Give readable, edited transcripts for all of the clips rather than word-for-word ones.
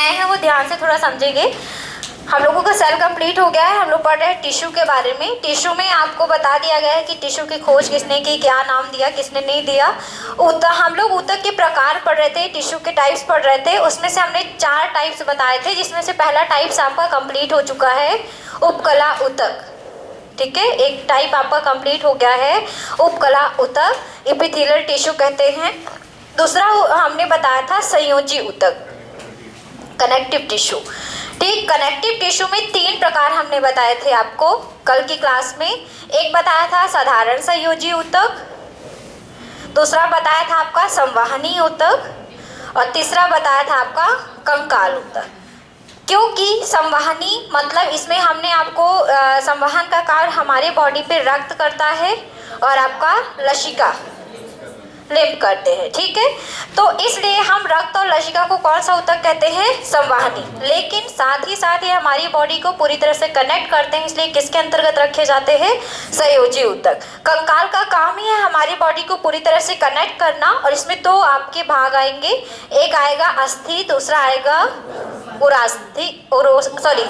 नए हैं वो ध्यान से थोड़ा समझेंगे। हम लोगों का सेल कंप्लीट हो गया है। हम लोग पढ़ रहे हैं टिश्यू के बारे में। टिश्यू में आपको बता दिया गया है कि टिश्यू की खोज किसने की, क्या नाम दिया, किसने नहीं दिया। हम लोग ऊतक के प्रकार पढ़ रहे थे, टिश्यू के टाइप्स पढ़ रहे थे। उसमें से हमने 4 टाइप्स बताए थे, जिसमें से पहला टाइप्स आपका कंप्लीट हो चुका है, उपकला ऊतक। ठीक है, एक टाइप आपका कंप्लीट हो गया है, उपकला ऊतक, एपिथेलियल टिश्यू कहते हैं। दूसरा हमने बताया था संयोजी ऊतक, कनेक्टिव टिश्यू। ठीक, कनेक्टिव टिश्यू में 3 प्रकार हमने बताए थे आपको कल की क्लास में। एक बताया था साधारण संयोजी ऊतक, दूसरा बताया था आपका संवहनी ऊतक, और तीसरा बताया था आपका कंकाल ऊतक। क्योंकि संवहनी मतलब इसमें हमने आपको संवहन का कार्य हमारे बॉडी पे रक्त करता है और आपका लसिका लिम्फ करते हैं। ठीक है, तो इसलिए हम रक्त और लसिका को कौन सा ऊतक कहते हैं, संवहनी। लेकिन साथ ही साथ ये हमारी बॉडी को पूरी तरह से कनेक्ट करते हैं, इसलिए किसके अंतर्गत रखे जाते हैं, संयोजी ऊतक। कंकाल का काम ही है हमारी बॉडी को पूरी तरह से कनेक्ट करना, और इसमें 2 आपके भाग आएंगे, एक आएगा अस्थि, दूसरा आएगा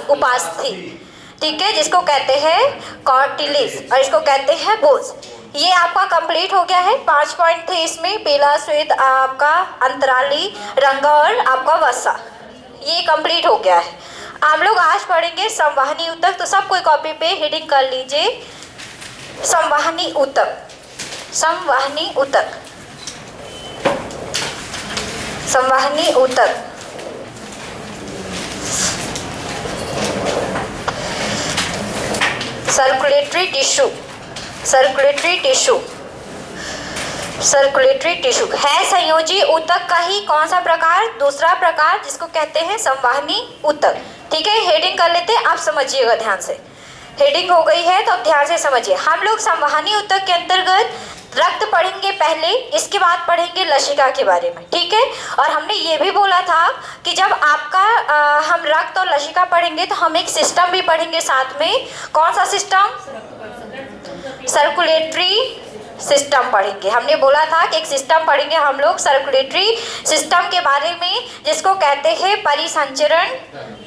उपास्थि। ठीक है, जिसको कहते हैं कॉर्टिलिस और इसको कहते हैं बोन्स। ये आपका कंप्लीट हो गया है। 5 पॉइंट थे इसमें, पीला, श्वेत, आपका अंतराली, रंग और आपका वसा, ये कंप्लीट हो गया है। हम लोग आज पढ़ेंगे संवहनी ऊतक। तो सब कोई कॉपी पे हेडिंग कर लीजिए, संवहनी ऊतक, संवहनी ऊतक, संवहनी ऊतक। Circulatory tissue, circulatory tissue, circulatory tissue है संयोजी ऊतक का ही कौन सा प्रकार, दूसरा प्रकार, जिसको कहते हैं संवहनी ऊतक। ठीक है, हेडिंग कर लेते हैं, आप समझिएगा ध्यान से। हेडिंग हो गई है तो अब ध्यान से समझिए। हम लोग संवहनी ऊतक के अंतर्गत रक्त पढ़ेंगे पहले, इसके बाद पढ़ेंगे लसिका के बारे में। ठीक है, और हमने ये भी बोला था कि जब आपका हम रक्त और लसिका पढ़ेंगे तो हम एक सिस्टम भी पढ़ेंगे साथ में। कौन सा सिस्टम, सर्कुलेटरी सिस्टम पढ़ेंगे। हमने बोला था कि एक सिस्टम पढ़ेंगे हम लोग सर्कुलेटरी सिस्टम के बारे में, जिसको कहते हैं परिसंचरण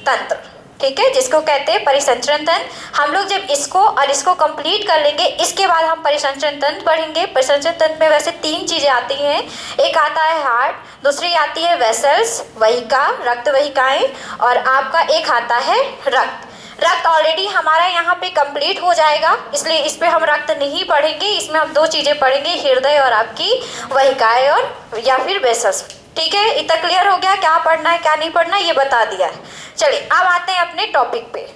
तंत्र। ठीक है, जिसको कहते हैं परिसंचरण तंत्र। हम लोग जब इसको और इसको कंप्लीट कर लेंगे, इसके बाद हम परिसंचरण तंत्र पढ़ेंगे। परिसंचरण तंत्र में वैसे 3 चीज़ें आती हैं, एक आता है हार्ट, दूसरी आती है वेसल्स, वहिका, रक्त वहिकाएँ, और आपका एक आता है रक्त। रक्त ऑलरेडी हमारा यहाँ पे कंप्लीट हो जाएगा, इसलिए इस पे हम रक्त नहीं पढ़ेंगे। इसमें हम 2 चीज़ें पढ़ेंगे, हृदय और आपकी वहिकाएँ और या फिर वेसल्स। ठीक है, इतना क्लियर हो गया, क्या पढ़ना है क्या नहीं पढ़ना ये बता दिया है। चलिए अब आते हैं अपने टॉपिक पे।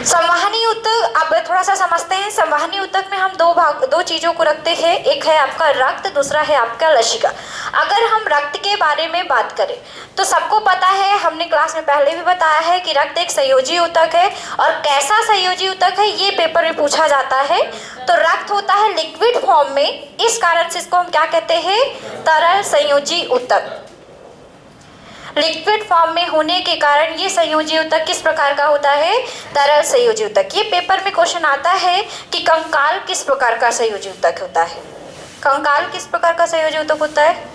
संवहनी ऊतक अब थोड़ा सा समझते हैं। संवहनी ऊतक में हम 2 चीज़ों को रखते हैं, एक है आपका रक्त, दूसरा है आपका लसिका। अगर हम रक्त के बारे में बात करें तो सबको पता है, हमने क्लास में पहले भी बताया है कि रक्त एक संयोजी ऊतक है। और कैसा संयोजी ऊतक है ये पेपर में पूछा जाता है। तो रक्त होता है लिक्विड फॉर्म में, इस कारण से इसको हम क्या कहते हैं, तरल संयोजी ऊतक। लिक्विड फॉर्म में होने के कारण ये संयोजी ऊतक किस प्रकार का होता है, तरल संयोजी ऊतक। ये पेपर में क्वेश्चन आता है कि कंकाल किस प्रकार का संयोजी ऊतक होता है। कंकाल किस प्रकार का संयोजी ऊतक होता है,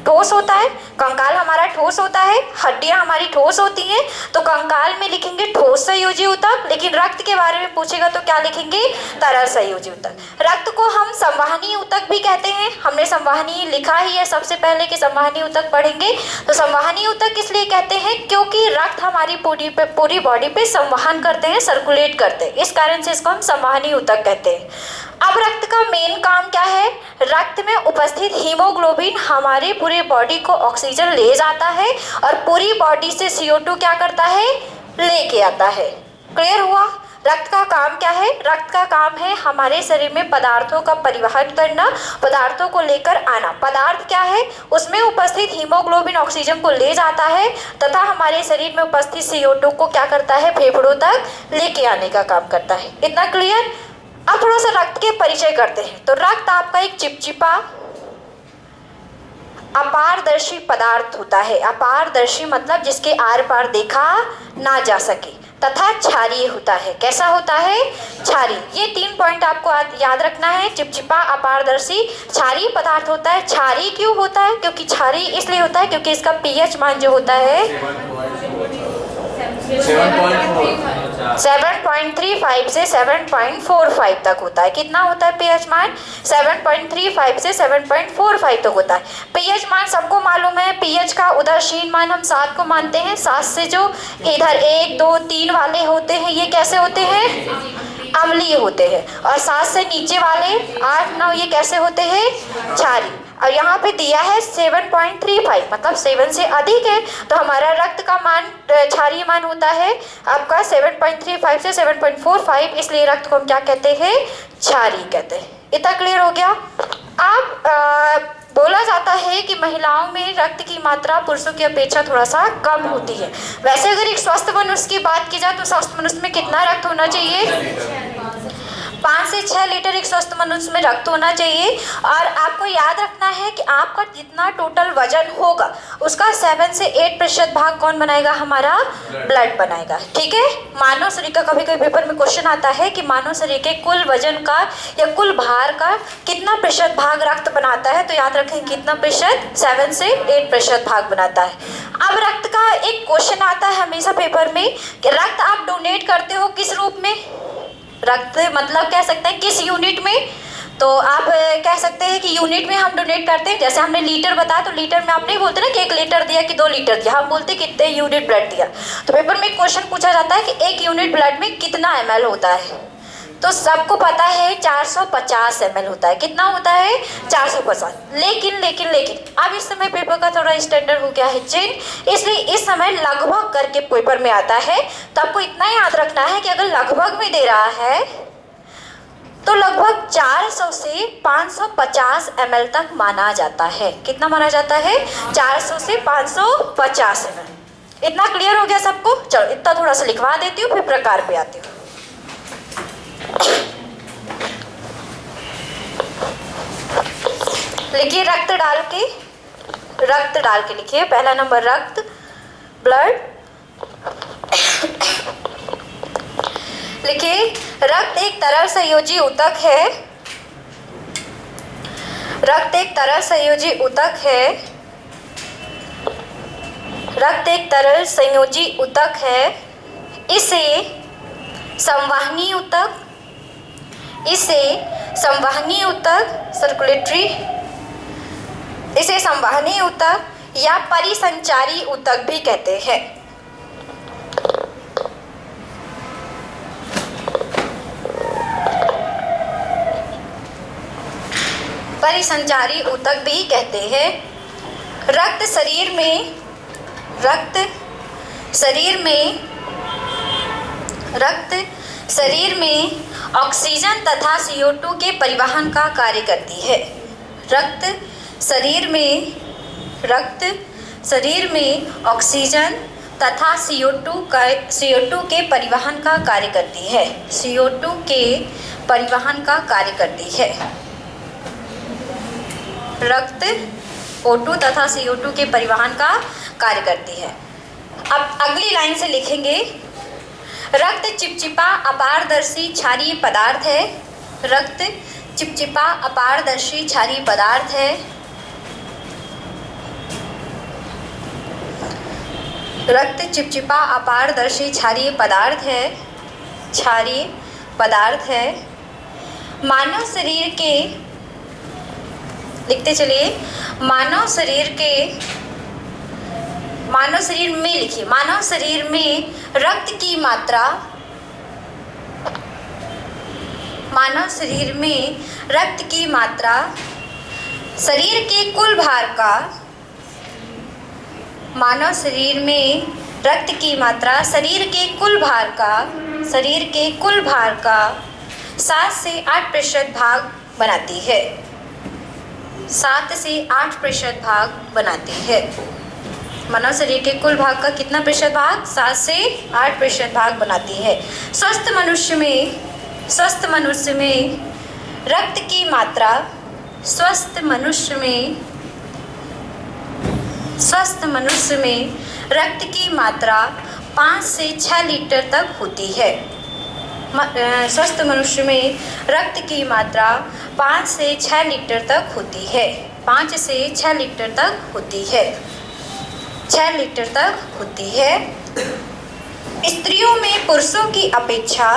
ठोस होता है। कंकाल हमारा ठोस होता है, हड्डियां हमारी ठोस होती हैं, तो कंकाल में लिखेंगे ठोस संयोजी ऊतक। लेकिन रक्त के बारे में पूछेगा तो क्या लिखेंगे, तरल संयोजी ऊतक। रक्त को हम संवहनी ऊतक भी कहते हैं। हमने संवहनी लिखा ही है सबसे पहले कि संवहनी ऊतक पढ़ेंगे। तो संवहनी ऊतक इसलिए कहते हैं क्योंकि रक्त हमारी पूरी बॉडी पे संवहन करते हैं, सर्कुलेट करते हैं, इस कारण से इसको हम संवहनी ऊतक कहते हैं। अब रक्त का मेन काम क्या है, रक्त में उपस्थित हीमोग्लोबिन हमारे पूरे बॉडी को ऑक्सीजन ले जाता है और पूरी बॉडी से CO2 क्या करता है, लेके आता है। क्लियर हुआ। रक्त का काम क्या है, रक्त का काम है हमारे शरीर में पदार्थों का परिवहन करना, पदार्थों को लेकर आना। पदार्थ क्या है, उसमें उपस्थित हीमोग्लोबिन ऑक्सीजन को ले जाता है तथा हमारे शरीर में उपस्थित CO2 को क्या करता है, फेफड़ों तक लेके आने का काम करता है। इतना क्लियर। अब थोड़ा सा रक्त के परिचय करते हैं। तो रक्त आपका एक चिपचिपा अपारदर्शी पदार्थ होता है। अपारदर्शी मतलब जिसके आर पार देखा ना जा सके। तथा क्षारीय होता है। कैसा होता है? क्षारीय। ये 3 पॉइंट आपको याद रखना है। चिपचिपा, अपारदर्शी, क्षारीय पदार्थ होता है। क्षारीय क्यों होता है? क्योंकि क्षारीय इसलिए होता है क्योंकि इसका पीएच मान जो होता है 7.35 से 7.45 तक होता है। कितना होता है पीएच मान? 7.35 से 7.45 तक होता है। पीएच मान सबको मालूम है। पीएच का उदासीन मान हम 7 को मानते हैं। 7 से जो इधर 1, 2, 3 वाले होते हैं ये कैसे होते हैं? अम्लीय होते हैं। और 7 से नीचे वाले 8, 9 ये कैसे होते हैं? क्षारीय। और यहाँ पे दिया है 7.35 मतलब 7 से अधिक है तो हमारा रक्त का मान क्षारीय मान होता है आपका 7.35 से 7.45, इसलिए रक्त को हम क्या कहते हैं? क्षारीय कहते हैं। इतना क्लियर हो गया? अब बोला जाता है कि महिलाओं में रक्त की मात्रा पुरुषों की अपेक्षा थोड़ा सा कम होती है। वैसे अगर एक स्वस्थ मनुष्य की बात की जाए तो स्वस्थ मनुष्य में कितना रक्त होना चाहिए? 5 से 6 लीटर एक स्वस्थ मनुष्य में रक्त होना चाहिए। और आपको याद रखना है कि आपका जितना टोटल वजन होगा उसका 7 से 8% भाग कौन बनाएगा? हमारा ब्लड बनाएगा। ठीक है। मानव शरीर का कभी कभी पेपर में क्वेश्चन आता है कि मानव शरीर के कुल वजन का या कुल भार का कितना प्रतिशत भाग रक्त बनाता है, तो याद रखें कितना प्रतिशत? 7 से 8% भाग बनाता है। अब रक्त का एक क्वेश्चन आता है हमेशा पेपर में कि रक्त आप डोनेट करते हो किस रूप में? रक्त मतलब कह सकते हैं किस यूनिट में? तो आप कह सकते हैं कि यूनिट में हम डोनेट करते हैं। जैसे हमने लीटर बताया तो लीटर में आप नहीं बोलते ना कि 1 लीटर दिया कि 2 लीटर दिया, हम बोलते कितने यूनिट ब्लड दिया। तो पेपर में क्वेश्चन पूछा जाता है कि 1 यूनिट ब्लड में कितना ml होता है? तो सबको पता है 450 ml होता है। कितना होता है? 450। लेकिन अब इस समय पेपर का थोड़ा स्टैंडर्ड हो गया है चेंज, इसलिए इस समय लगभग करके पेपर में आता है। तो आपको इतना याद रखना है कि अगर लगभग में दे रहा है तो लगभग 400 से 550 ml तक माना जाता है। कितना माना जाता है? 400 से 550 ml। इतना क्लियर हो गया सबको? चलो इतना थोड़ा सा लिखवा देती हूँ फिर प्रकार पे आती हूँ। लिखिए रक्त डाल के लिखिए। पहला नंबर रक्त, ब्लड। लिखिए रक्त एक तरल संयोजी ऊतक है। रक्त एक तरल संयोजी ऊतक है। रक्त एक तरल संयोजी ऊतक है। इसे संवहनी ऊतक, इसे संवहनी ऊतक या परिसंचारी ऊतक भी कहते हैं। परिसंचारी ऊतक भी कहते हैं। रक्त शरीर में ऑक्सीजन तथा CO2 के परिवहन का कार्य करती है। रक्त शरीर में ऑक्सीजन तथा CO2 के परिवहन का कार्य करती है। CO2 के परिवहन का कार्य करती है। रक्त O2 तथा CO2 के परिवहन का कार्य करती है। अब अगली लाइन से लिखेंगे रक्त चिपचिपा अपारदर्शी क्षारीय पदार्थ है। रक्त चिपचिपा अपारदर्शी क्षारीय पदार्थ है। रक्त चिपचिपा अपारदर्शी क्षारीय पदार्थ है। मानव शरीर के, लिखते चलिए, मानव शरीर में लिखिए। मानव शरीर में रक्त की मात्रा, शरीर के कुल भार का, मानव शरीर में रक्त की मात्रा शरीर के कुल भार का 7 से 8% भाग बनाती है। 7 से 8% भाग बनाती है। मानव शरीर के कुल भाग का कितना प्रतिशत भाग? 7 से 8% भाग बनाती है। स्वस्थ मनुष्य में रक्त की मात्रा, स्वस्थ मनुष्य में रक्त की मात्रा 5 से 6 लीटर तक होती है। स्वस्थ मनुष्य में रक्त की मात्रा 5 से 6 लीटर तक होती है। 5 से 6 लीटर तक होती है। 6 लीटर तक होती है। स्त्रियों में पुरुषों की अपेक्षा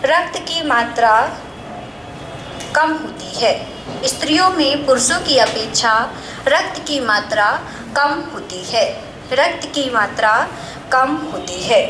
रक्त की मात्रा कम होती है। स्त्रियों में पुरुषों की अपेक्षा रक्त की मात्रा कम होती है। रक्त की मात्रा कम होती है।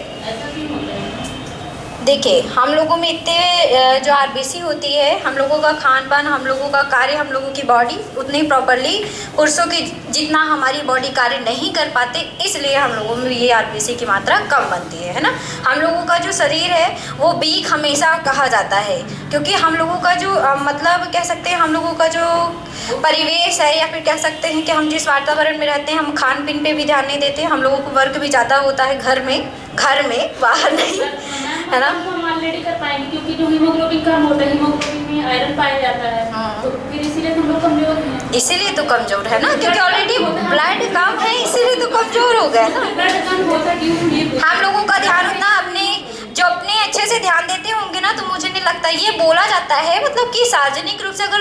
देखिए, हम लोगों में इतने जो आरबीसी होती है, हम लोगों का खान पान, हम लोगों का कार्य, हम लोगों की बॉडी उतनी प्रॉपरली पुरुषों की जितना हमारी बॉडी कार्य नहीं कर पाते, इसलिए हम लोगों में ये आरबीसी की मात्रा कम बनती है ना। हम लोगों का जो शरीर है वो वीक हमेशा कहा जाता है, क्योंकि हम लोगों का जो मतलब कह सकते हैं हम लोगों का जो परिवेश है, या फिर कह सकते हैं कि हम जिस वातावरण में रहते हैं, हम खान पीन पे भी ध्यान नहीं देते। हम लोगों को वर्क भी ज़्यादा होता है घर में बाहर नहीं, है ना। हम ऑलरेडी कर पाएंगे, क्योंकि जो हीमोग्लोबिन कम होता है, हीमोग्लोबिन में आयरन पाया जाता है, तो फिर इसीलिए हम लोग कमजोर हैं। इसीलिए तो कमजोर है ना, क्योंकि ऑलरेडी ब्लड कम है, इसीलिए तो कमजोर हो गए ना। ब्लड कम होता क्यों? हम लोगों का ध्यान होता अपने अच्छे से ध्यान देते होंगे ना, तो मुझे नहीं लगता ये बोला जाता है, मतलब कि सार्वजनिक रूप से अगर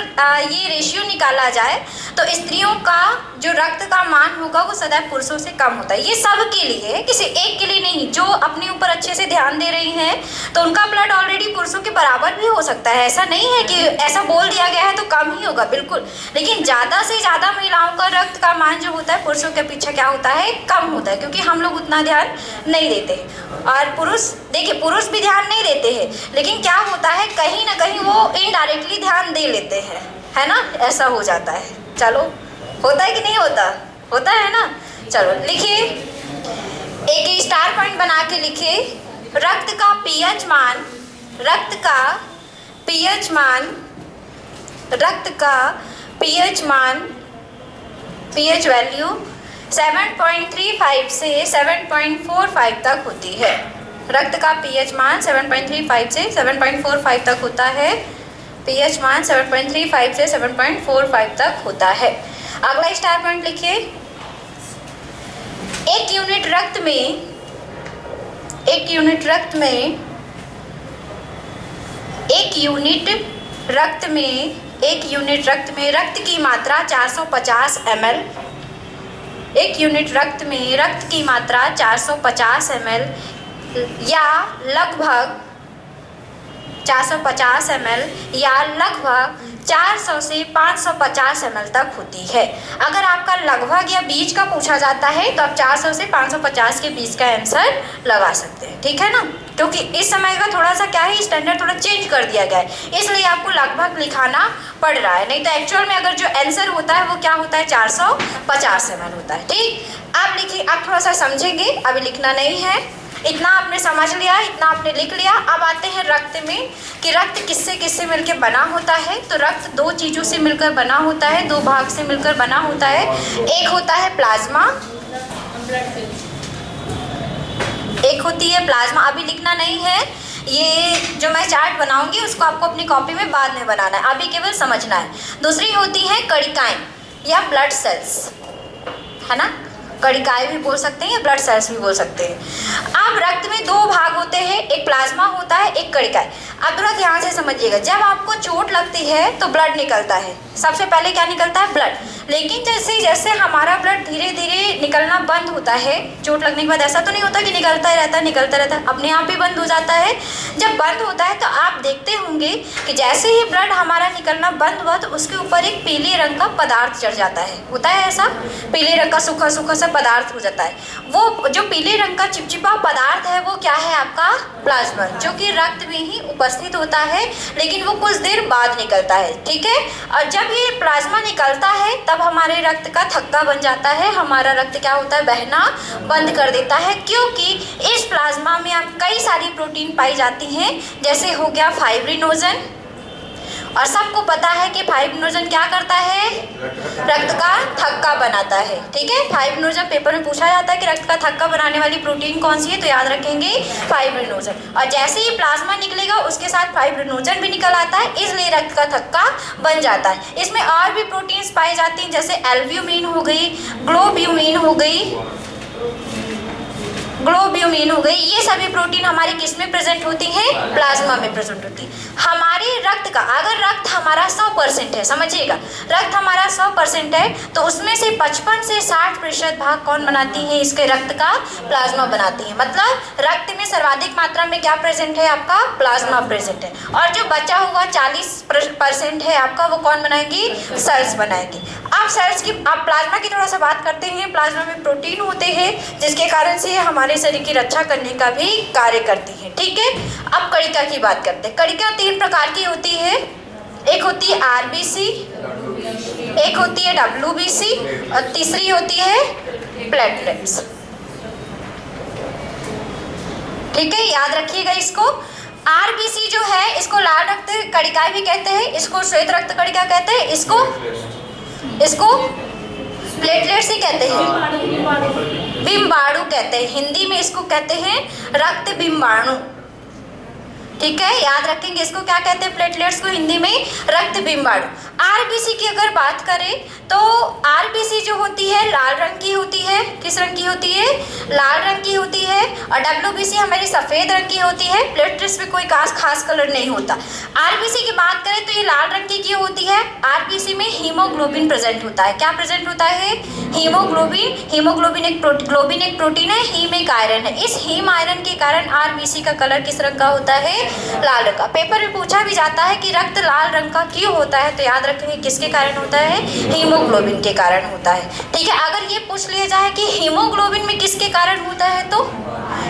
ये रेशियो निकाला जाए तो स्त्रियों का जो रक्त का मान होगा वो सदैव पुरुषों से कम होता है। ये सब के लिए है, किसी एक के लिए नहीं। जो अपने ऊपर अच्छे से ध्यान दे रही हैं तो उनका ब्लड ऑलरेडी पुरुषों के बराबर भी हो सकता है। ऐसा नहीं है कि ऐसा बोल दिया गया है तो कम ही होगा, बिल्कुल। लेकिन ज़्यादा से ज़्यादा महिलाओं का रक्त का मान जो होता है पुरुषों के पीछे क्या होता है, कम होता है, क्योंकि हम लोग उतना ध्यान नहीं देते। और पुरुष, देखिए, पुरुष भी ध्यान नहीं देते हैं, लेकिन क्या होता है कहीं ना कहीं वो इनडायरेक्टली ध्यान दे लेते हैं, है ना। ऐसा हो जाता है। चलो, होता है कि नहीं होता? होता है ना। चलो लिखिए, एक स्टार पॉइंट बना के लिखिए, रक्त का पीएच मान, रक्त का पीएच मान, रक्त का पीएच मान, पीएच वैल्यू 7.35 से 7.45 तक होती है। रक्त का पीएच मान 7.35 से 7.45 तक होता है। पीएच मान 7.35 से 7.45 तक होता है। अगला स्टार पॉइंट लिखिए, एक यूनिट रक्त में रक्त की मात्रा 450 ml, एक यूनिट रक्त में रक्त की मात्रा 450 ml या लगभग 450 ml या लगभग 400 से 550 ml तक होती है। अगर आपका लगभग या बीच का पूछा जाता है तो आप 400 से 550 के बीच का आंसर लगा सकते हैं, ठीक है ना। क्योंकि इस समय का थोड़ा सा क्या है, स्टैंडर्ड थोड़ा चेंज कर दिया गया है, इसलिए आपको लगभग लिखाना पड़ रहा है। नहीं तो एक्चुअल में अगर जो आंसर होता है वो क्या होता है, 450 ml होता है। ठीक, आप लिखिए, आप थोड़ा सा समझेंगे, अभी लिखना नहीं है। इतना आपने समझ लिया, इतना आपने लिख लिया। अब आते हैं रक्त में कि रक्त किससे किससे मिलकर बना होता है। तो रक्त दो चीज़ों से मिलकर बना होता है, दो भाग से मिलकर बना होता है। एक होता है प्लाज्मा, एक होती है प्लाज्मा। अभी लिखना नहीं है, ये जो मैं चार्ट बनाऊंगी उसको आपको अपनी कॉपी में बाद में बनाना है, अभी केवल समझना है। दूसरी होती है कणिकाएं या ब्लड सेल्स, है ना। कणिकाएं भी बोल सकते हैं या ब्लड सेल्स भी बोल सकते हैं। अब रक्त में दो भाग होते हैं, एक प्लाज्मा होता है, एक कणिकाएं। अब थोड़ा ध्यान से समझिएगा, जब आपको चोट लगती है तो ब्लड निकलता है, सबसे पहले क्या निकलता है, ब्लड। लेकिन जैसे जैसे हमारा ब्लड धीरे धीरे निकलना बंद होता है, चोट लगने के बाद ऐसा तो नहीं होता कि निकलता रहता है, अपने आप ही बंद हो जाता है। जब बंद होता है तो आप देखते होंगे कि जैसे ही ब्लड हमारा निकलना बंद हुआ तो उसके ऊपर एक पीले रंग का पदार्थ चढ़ जाता है, होता है ऐसा, पीले रंग का सूखा सूखा सा पदार्थ हो जाता है। वो जो पीले रंग का चिपचिपा पदार्थ है वो क्या है, आपका प्लाज्मा, जो कि रक्त में ही उपस्थित होता है, लेकिन वो कुछ देर बाद निकलता है, ठीक है। और जब ये प्लाज्मा निकलता है तब हमारे रक्त का थक्का बन जाता है, हमारा रक्त क्या होता है, बहना बंद कर देता है, क्योंकि इस प्लाज्मा में अब कई सारी प्रोटीन पाई जाती हैं, जैसे हो गया फाइब्रिनोजन और सबको पता है कि फाइब्रिनोजन क्या करता है, रक्त का थक्का बनाता है। ठीक है, फाइब्रिनोजन पेपर में पूछा जाता है कि रक्त का थक्का बनाने वाली प्रोटीन कौन सी है, तो याद रखेंगे फाइब्रिनोजन। और जैसे ही प्लाज्मा निकलेगा उसके साथ फाइब्रिनोजन भी निकल आता है, इसलिए रक्त का थक्का बन जाता है। इसमें और भी प्रोटीन्स पाई जाती हैं, जैसे एल्ब्यूमिन हो गई, ग्लोब्यूमिन हो गई, ग्लोब्यूमिन हो गई। ये सभी प्रोटीन हमारे किस में प्रेजेंट होती हैं, प्लाज्मा में प्रेजेंट होती है। हमारे रक्त का, अगर रक्त हमारा 100% है, समझिएगा रक्त हमारा 100% है, तो उसमें से 55 से 60% भाग कौन बनाती है, इसके रक्त का प्लाज्मा बनाती है। मतलब रक्त में सर्वाधिक मात्रा में क्या प्रेजेंट है, आपका प्लाज्मा प्रेजेंट है। और जो बचा हुआ 40% है आपका, वो कौन बनाएंगी, सेल्स बनाएंगी। अब सेल्स की, अब प्लाज्मा की थोड़ा सा बात करते हैं। प्लाज्मा में प्रोटीन होते हैं जिसके कारण से हमारे शरीर की रक्षा करने का भी कार्य करती है। ठीक है, अब कणिका की बात करते हैं। कणिका 3 प्रकार की होती है, एक होती है आरबीसी, एक होती है डब्ल्यूबीसी और तीसरी होती है प्लेटलेट्स। ठीक है, याद रखिएगा इसको। आरबीसी जो है इसको लाल रक्त कणिकाएं भी कहते हैं, इसको श्वेत रक्त कणिका कहते हैं, इसको प्लेटलेट्स ही कहते हैं, बिम्बाणु कहते हैं, हिंदी में इसको कहते हैं रक्त बिम्बाणु। ठीक है, याद रखेंगे इसको क्या कहते हैं, प्लेटलेट्स को हिंदी में रक्त बिम्बाणु। आरबीसी की अगर बात करें तो आरबीसी जो होती है लाल रंग की होती है, किस रंग की होती है, लाल रंग की होती है। और डब्ल्यूबीसी हमारी सफ़ेद रंग की होती है। प्लेटलेट्स में कोई खास कलर नहीं होता। आरबीसी की बात करें तो ये लाल रंग की क्यों होती है, आरबीसी में हीमोग्लोबिन प्रेजेंट होता है। क्या प्रेजेंट होता है, हीमोग्लोबिन। हीमोग्लोबिन एक प्रोटीन है, हीम एक आयरन है। इस हीम आयरन के कारण आरबीसी का कलर किस रंग का होता है, लाल रंग का। पेपर में पूछा भी जाता है कि रक्त लाल रंग का क्यों होता है, तो याद रखेंगे किसके कारण होता है, हीमोग्लोबिन के कारण होता है। ठीक है, अगर ये पूछ लिया जाए कि हीमोग्लोबिन में किसके कारण होता है, तो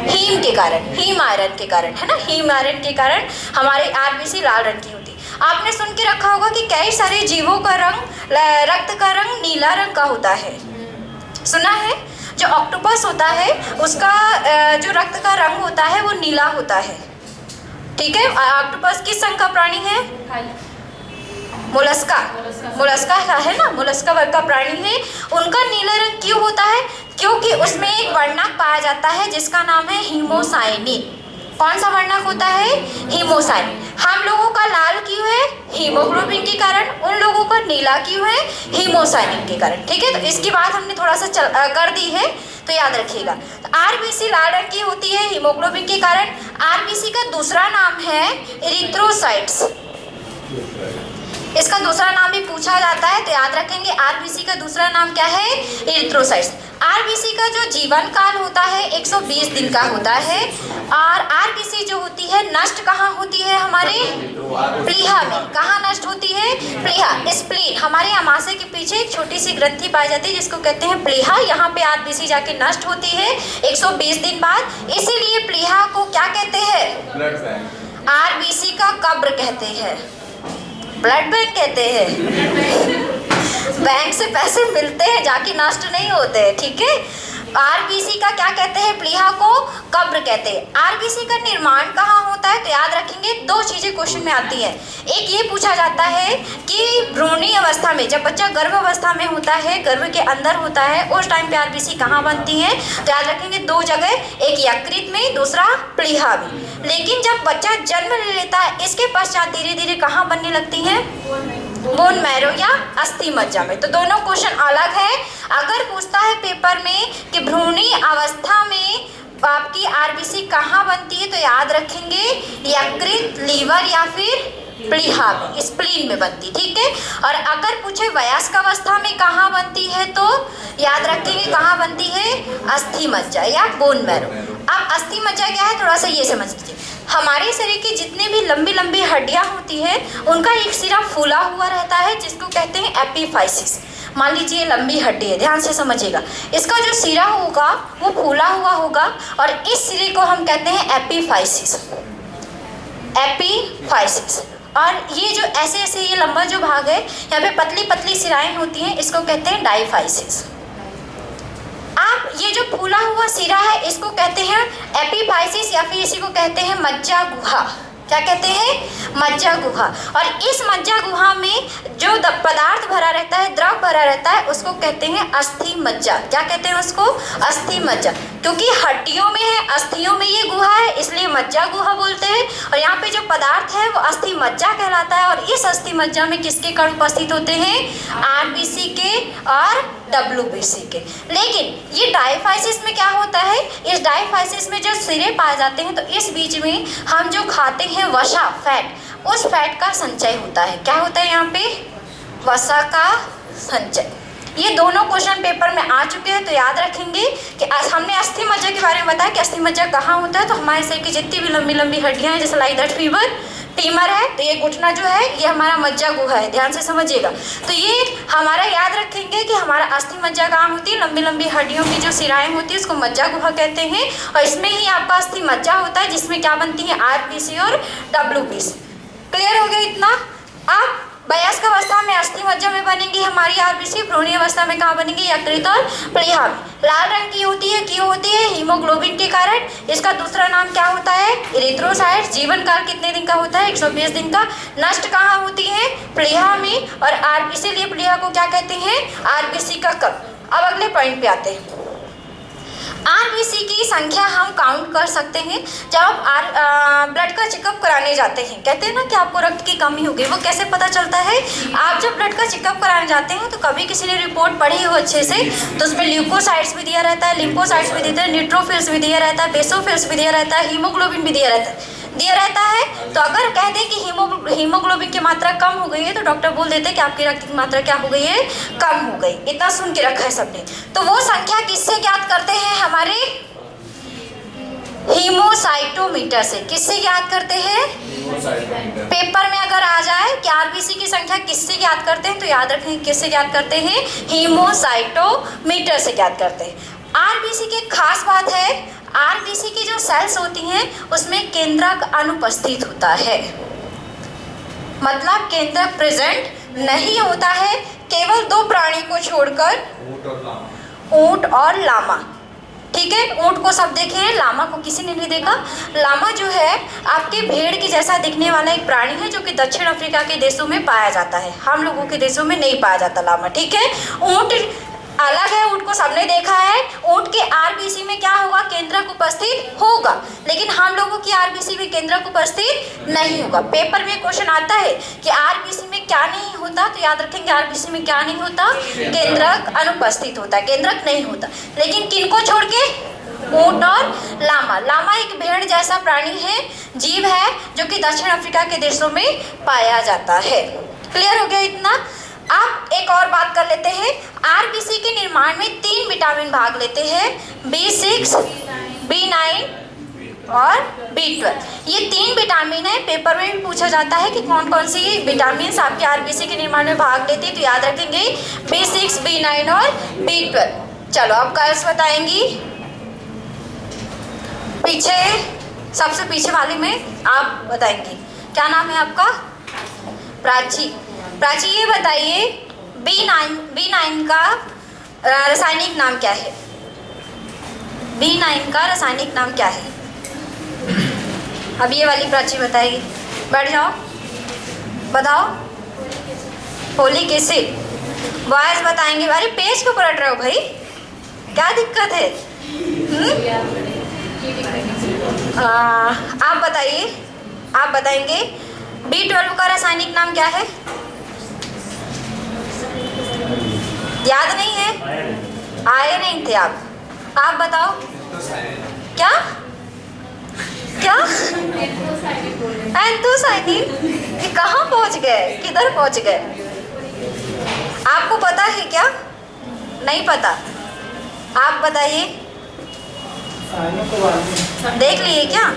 हीम के कारण, हीम आयरन के कारण, है ना, हीम आयरन के कारण हमारे आरबीसी लाल रंग की होती है। आपने सुन के रखा होगा कि कई सारे जीवों का रंग, रक्त का रंग नीला रंग का होता है, सुना है। जो ऑक्टोपस होता है उसका जो रक्त का रंग होता है वो नीला होता है। ठीक है, ऑक्टोपस किस संघ का प्राणी है, मोलस्का, मोलस्का है ना, मोलस्का वर्ग का प्राणी है। उनका नीला रंग क्यों होता है, क्योंकि उसमें एक वर्णक पाया जाता है जिसका नाम है हीमोसाइनिन। कौन सा वर्णक होता है, हीमोसाइनिन। हम लोगों का लाल क्यों है, हीमोग्लोबिन के कारण, उन लोगों का नीला क्यों है, हीमोसाइनिन के कारण। ठीक है, तो इसकी बात हमने थोड़ा सा कर दी है, तो याद रखिएगा। तो आरबीसी लाल रंग की होती है हीमोग्लोबिन के कारण। आरबीसी का दूसरा नाम है इरिथ्रोसाइट्स, इसका दूसरा नाम भी पूछा जाता है, तो याद रखेंगे आरबीसी का दूसरा नाम क्या है, इरिथ्रोसाइट्स। आरबीसी का जो जीवन काल होता है 120 दिन का होता है। और आरबीसी जो होती है नष्ट कहाँ होती है, हमारे प्लीहा में। कहाँ नष्ट होती है, प्लीहा, स्प्लीन। हमारे अमाशय के पीछे एक छोटी सी ग्रंथि पाई जाती है जिसको कहते हैं प्लीहा, यहाँ पे आरबीसी जाके नष्ट होती है 120 दिन बाद। इसीलिए प्लीहा को क्या कहते हैं, आरबीसी का कब्र कहते हैं, ब्लड बैंक कहते हैं। बैंक से पैसे मिलते हैं, जाके नष्ट नहीं होते हैं। ठीक है, आरबीसी का क्या कहते हैं, प्लीहा को कब्र कहते हैं। आरबीसी का निर्माण कहाँ होता है, तो याद रखेंगे 2 चीज़ें क्वेश्चन में आती हैं। एक ये पूछा जाता है कि भ्रूणी अवस्था में, जब बच्चा गर्भ अवस्था में होता है, गर्भ के अंदर होता है, उस टाइम पे आरबीसी कहाँ बनती है, तो याद रखेंगे 2 जगह, एक यकृत में, दूसरा प्लीहा में। लेकिन जब बच्चा जन्म ले लेता है इसके पश्चात धीरे धीरे कहाँ बनने लगती हैं, बोन मैरो या अस्थि मज्जा में। तो दोनों क्वेश्चन अलग है। अगर पूछता है पेपर में कि भ्रूणी अवस्था में आपकी आरबीसी कहाँ बनती है, तो याद रखेंगे यकृत, लीवर या फिर प्लीहा में, स्प्लीन में बनती। ठीक है, और अगर पूछे वयस्क अवस्था में कहाँ बनती है, तो याद रखेंगे कहाँ बनती है, अस्थि मज्जा या बोन मैरो। अब अस्थि मज्जा क्या है, थोड़ा सा ये समझ लीजिए। हमारे शरीर की जितनी भी लंबी लंबी हड्डियां होती हैं उनका एक सिरा फूला हुआ रहता है जिसको कहते हैं एपीफाइसिस। मान लीजिए लंबी हड्डी है, ध्यान से समझिएगा, इसका जो सिरा होगा वो फूला हुआ होगा और इस सिरे को हम कहते हैं एपीफाइसिस, एपीफाइसिस। और ये जो ऐसे ऐसे ये लंबा जो भाग है, यहाँ पे पतली पतली सिराएं होती हैं, इसको कहते हैं डाइफाइसिस। आप ये जो फूला हुआ सिरा है इसको कहते हैं एपीफाइसिस या फिर इसी को कहते हैं मज्जा गुहा। क्या कहते हैं? मज्जा गुहा। और इस मज्जा गुहा में जो पदार्थ भरा रहता है, द्रव भरा रहता है, उसको कहते हैं अस्थि मज्जा। क्या कहते हैं उसको? अस्थि मज्जा। क्योंकि हड्डियों में है, अस्थियों में ये गुहा है, इसलिए मज्जा गुहा बोलते हैं। और यहाँ पे जो पदार्थ है वो अस्थि मज्जा कहलाता है। और इस अस्थि मज्जा में किसके कण उपस्थित होते हैं? आरबीसी के और डब्ल्यूबीसी के। लेकिन ये डायफाइसिस में क्या होता है? इस डायफाइसिस में जो सिरे पाए जाते हैं, तो इस बीच में हम जो खाते हैं वसा, फैट, उस फैट का संचय होता है। क्या होता है यहाँ पे? वसा का संचय। ये दोनों क्वेश्चन पेपर में आ चुके हैं, तो याद रखेंगे कि हमने अस्थि मज्जा के बारे में बताया कि अस्थि मज्जा कहाँ होता है। तो हमारे शरीर की जितनी भी लंबी लंबी हड्डियाँ हैं, जैसे लाइक दैट फीवर, टीमर है, तो ये घुटना जो है ये हमारा मज्जा गुहा है, ध्यान से समझिएगा। तो ये हमारा याद रखेंगे कि हमारा अस्थि मज्जा कहाँ होती है? लंबी लंबी हड्डियों की जो सिराएं होती है उसको मज्जा गुहा कहते हैं। और इसमें ही आपका अस्थि मज्जा होता है, जिसमें क्या बनती है? आरबीसी और डब्ल्यूबीसी। क्लियर हो गया इतना? अब वयस्क अवस्था में अस्थि मज्जा में बनेंगी हमारी आरबीसी, भ्रूणीय अवस्था में कहाँ बनेंगी? यकृत और प्लीहा में। लाल रंग की होती है, क्यों होती है? हीमोग्लोबिन के कारण। इसका दूसरा नाम क्या होता है? इरिथ्रोसाइट्स। जीवन काल कितने दिन का होता है? 120 दिन का। नष्ट कहाँ होती है? प्लीहा में। और आरबीसी लिए प्लीहा को क्या कहते हैं? आरबीसी का कप। अब अगले पॉइंट पे आते हैं। आरबीसी की संख्या हम काउंट कर सकते हैं जब आप ब्लड का चेकअप कराने जाते हैं। कहते हैं ना कि आपको रक्त की कमी हो गई, वो कैसे पता चलता है? आप जब ब्लड का चेकअप कराने जाते हैं तो कभी किसी ने रिपोर्ट पढ़ी हो अच्छे से, तो उसमें ल्यूकोसाइट्स भी दिया रहता है, लिम्फोसाइट्स भी देते हैं, न्यूट्रोफिल्स भी दिया रहता है, बेसोफिल्स भी दिया रहता है, हीमोग्लोबिन भी दिया रहता है। तो अगर कह दें कि हीमोग्लोबिन की मात्रा कम हो गई है, तो डॉक्टर बोल देते हैं कि आपकी रक्त की मात्रा क्या हो गई है? कम हो गई। इतना सुन के रखा है सबने। तो वो संख्या किससे ज्ञात करते हैं? हमारे हीमोसाइटोमीटर से। किससे ज्ञात करते हैं? पेपर में अगर आ जाए कि आरबीसी की संख्या किससे ज्ञात करते हैं, तो याद रखें किससे ज्ञात करते हैं? हीमोसाइटोमीटर से ज्ञात करते हैं। आरबीसी की खास बात है, आरबीसी की जो सेल्स होती हैं उसमें केंद्रक अनुपस्थित होता है। मतलब केंद्रक प्रेजेंट नहीं होता है, केवल दो प्राणी को छोड़कर, ऊंट और लामा। ठीक है, ऊंट को सब देखे हैं, लामा को किसी ने नहीं देखा। लामा जो है आपके भेड़ की जैसा दिखने वाला एक प्राणी है, जो कि दक्षिण अफ्रीका के देशों में पाया जाता है, हम लोगों के देशों में नहीं पाया जाता लामा। ठीक है, ऊंट अलग है, ऊंट को सबने देखा है। ऊंट के आरबीसी में क्या होगा? केंद्रक उपस्थित होगा, लेकिन हम लोगों की आरबीसी में केंद्रक उपस्थित नहीं होगा। पेपर में क्वेश्चन आता है कि आरबीसी में क्या नहीं होता, तो याद रखेंगे आरबीसी में क्या नहीं होता? केंद्रक अनुपस्थित होता है, केंद्रक नहीं होता। लेकिन किनको छोड़ के? ऊंट और लामा। लामा एक भेड़ जैसा प्राणी है, जीव है, जो कि दक्षिण अफ्रीका के देशों में पाया जाता है। क्लियर हो गया इतना? अब एक और बात कर लेते हैं। आरबीसी के निर्माण में 3 विटामिन भाग लेते हैं, B6, B9 और B12। ये 3 विटामिन है। पेपर में भी पूछा जाता है कि कौन कौन सी विटामिन आपके आरबीसी के निर्माण में भाग लेती है, तो याद रखेंगे B6, B9 और B12। चलो अब गर्ल्स बताएंगी। पीछे सबसे पीछे वाली में आप बताएंगी। क्या नाम है आपका? प्राची। प्राची, ये बताइए B9 का रासायनिक नाम क्या है? B9 का रासायनिक नाम क्या है? अब ये वाली प्राची बताएगी। बैठ जाओ, बताओ। Folic acid. बॉयज बताएंगे। अरे पेज क्यों पलट रहे हो भाई, क्या दिक्कत है? आप बताइए, आप बताएंगे B12 का रासायनिक नाम क्या है? याद नहीं है? आए नहीं थे आप बताओ। क्या क्या? एंथोसाइनिन। ये कहाँ पहुँच गए, किधर पहुँच गए? आपको पता है क्या? नहीं पता? आप बताइए। देख लिए क्या?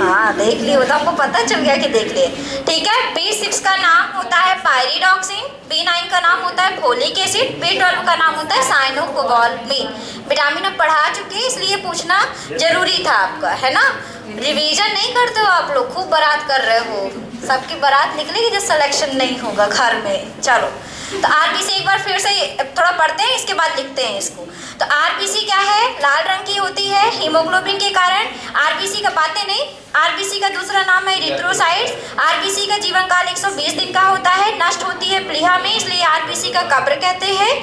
हाँ देख लिए, तो आपको पता चल गया कि देख लिए। ठीक है, B6 का नाम होता है पायरिडॉक्सिन, B9 का नाम होता है फोलिक एसिड, B12 का नाम होता है साइनोकोबाल्मिन। विटामिन अब पढ़ा चुके हैं, इसलिए पूछना जरूरी था आपका, है ना? रिवीजन नहीं करते हो आप लोग, खूब बारात कर रहे हो। सबकी बारात निकलेगी जो सिलेक्शन नहीं होगा घर में। चलो, तो आरबीसी एक बार फिर से थोड़ा पढ़ते हैं, इसके बाद लिखते हैं इसको। तो आरबीसी क्या है? लाल रंग की होती है हीमोग्लोबिन के कारण। आरबीसी का बातें नहीं, आरबीसी का दूसरा नाम है इरिथ्रोसाइट्स। आरबीसी का जीवन काल 120 दिन का होता है, नष्ट होती है प्लीहा में, इसलिए आरबीसी का कब्र कहते हैं।